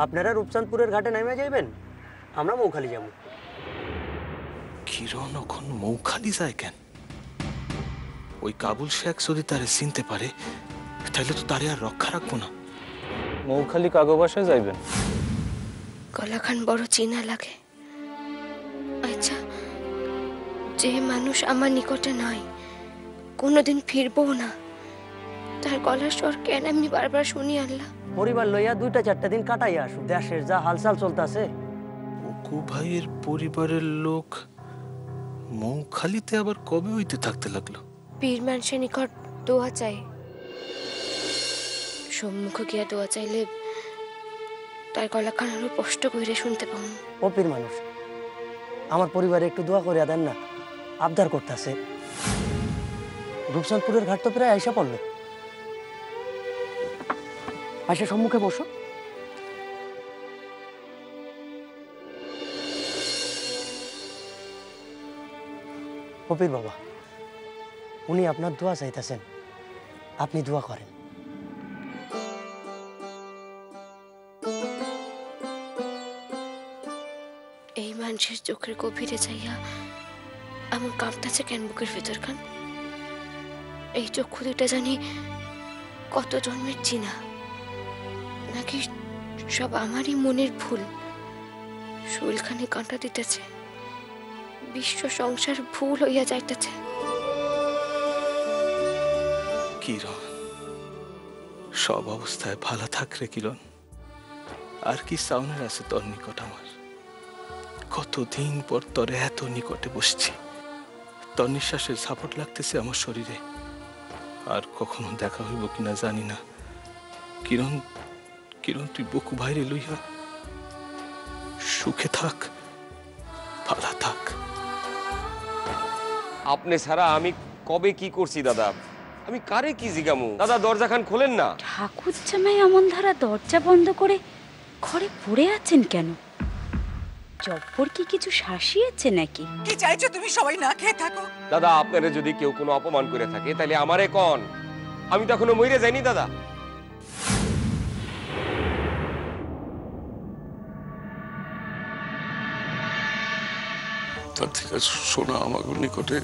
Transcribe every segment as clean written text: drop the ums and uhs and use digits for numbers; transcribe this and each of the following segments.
আপনারা রূপচাঁদপুরের ঘাটে নেমে যাইবেন, আমরা মৌখালি যাব। কিরণ এখন মৌখালি যায় কেন? ওই কাবুল শেখ যদি তারে চিনতে পারে তাহলে তো তারে আর রক্ষা রাখবো না। মৌখালি কাগবাসায় যাইবেন? গলাখান বড় চিনা লাগে। আচ্ছা, যে মানুষ আমার নিকটে নয়, কোনোদিন ফিরবো না, তার গলার স্বর কেন আমি বারবার শুনি আল্লাহ? পরিবার লইয়া 2-4 দিন কাটাইয়া আসু, দেশের যা হালচাল চলতেছে। অকু ভাইয়ের পরিবারের লোক মৌখালিতে আবার কবে হইতে থাকতে লাগলো? পীর মানুষের নিকট দোয়া চাই। সম্মুখ গিয়া দোয়া চাইলে তার গলাখান আরো স্পষ্ট করে শুনতে পাবো। ও পীর মানুষ, আমার পরিবারে একটু দোয়া করিয়া দেন না, আবদার করতেছে। রূপচাঁদপুরের ঘাট তো প্রায় আইসা পড়লো। আইসা সম্মুখে বসো। ও পীর বাবা, উনি আপনার দোয়া চাইতেছেন, আপনি দোয়া করেন। এই মানুষের চোখের গভীরে চাইয়া আমার কাঁপতাছে কেন বুকের ভেতর খান? এই চক্ষু দুটা জানি কত জন্মের চিনা, নাকি সব আমারই মনের ভুল? শরীরখানে কাঁটা দিতেছে, বিশ্ব সংসার ভুল হইয়া যাইতেছে। কিরণ, সব অবস্থায় ভালো থাক রে কিরণ। আর কি সাউনের আছে তোর নিকট আমার? কতদিন পর তোর এত নিকটে বসছি, তোর নিঃশ্বাসের ঝাপট লাগতেছে আমার শরীরে। আর কখনো দেখা হইব কিনা জানি না। কিরণ, কিরণ, তুই বকু ভাইরে লইয়া সুখে থাক, ভালো থাক। আপনি ছাড়া আমি কবে কি করছি দাদা? আমি কারে কি জিগামু? দাদা দরজা খান খোলেন না। ঠাকুর জামাই এমন ধারা দরজা বন্ধ করে ঘরে পড়ে আছেন কেন? জব্বর কি কিছু শাসিয়েছে নাকি? কি চাইছো তুমি সবাই না খেয়ে থাকো? দাদা আপনারে যদি কেউ কোনো অপমান করে থাকে তাহলে আমারে কোন, আমি তো এখনো মইরে যাইনি দাদা। তার থেকে শোনা আমার নিকটে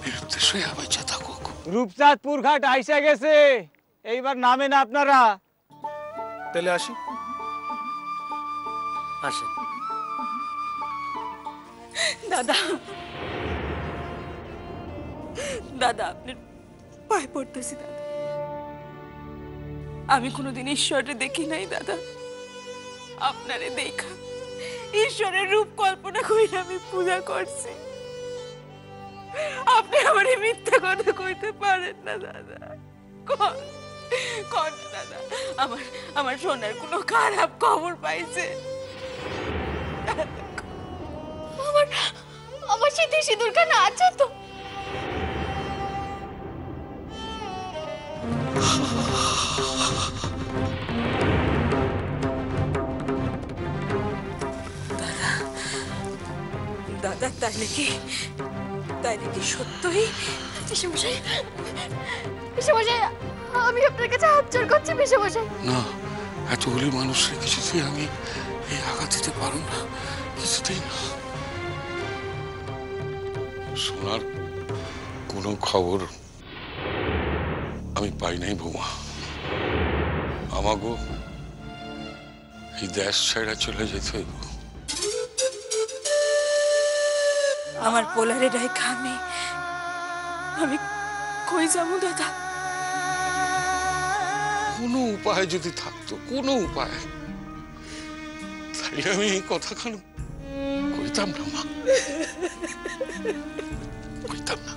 নিরুদ্দেশ্যই আবাইচা থাকুক। রূপচাঁদপুর ঘাট আইসা গেছে, এইবার নামে না আপনারা। তাহলে আসি। আসেন। দাদা, দাদা আপনার পায়ে পড়তেছি দাদা। আমি কোনোদিন ঈশ্বরে দেখি নাই দাদা, আপনারে দেখা ঈশ্বরের রূপ কল্পনা কইরা আমি পূজা করছি। আপনি আমার মিথ্যা কথা কইতে পারেন না দাদা। কোন কোন দাদা, আমার সোনার কোনো খারাপ খবর পাইছে? আমার সাথে সিঁদুর খানা আছে তো? দাদা তাইলে কি সত্যই? পিসেমশাই, পিসেমশাই, আমি আপনার কাছে হাত জোড় করছি পিসেমশাই। না, এতগুলি মানুষের কিছুতেই আমি এই আঘাত দিতে পারব না, কিছুতেই না। সোনার কোনো খবর আমি পাই নাই বৌমা। আমাগো এই দেশ ছেড়ে চলে যেতে হইব। আমার পোলারে রাইখা আমি কই যাবো দাদা? কোনো উপায় যদি থাকতো, কোনো উপায়, তাইলে আমি এই কথাখান কইতাম না মা, কইতাম না।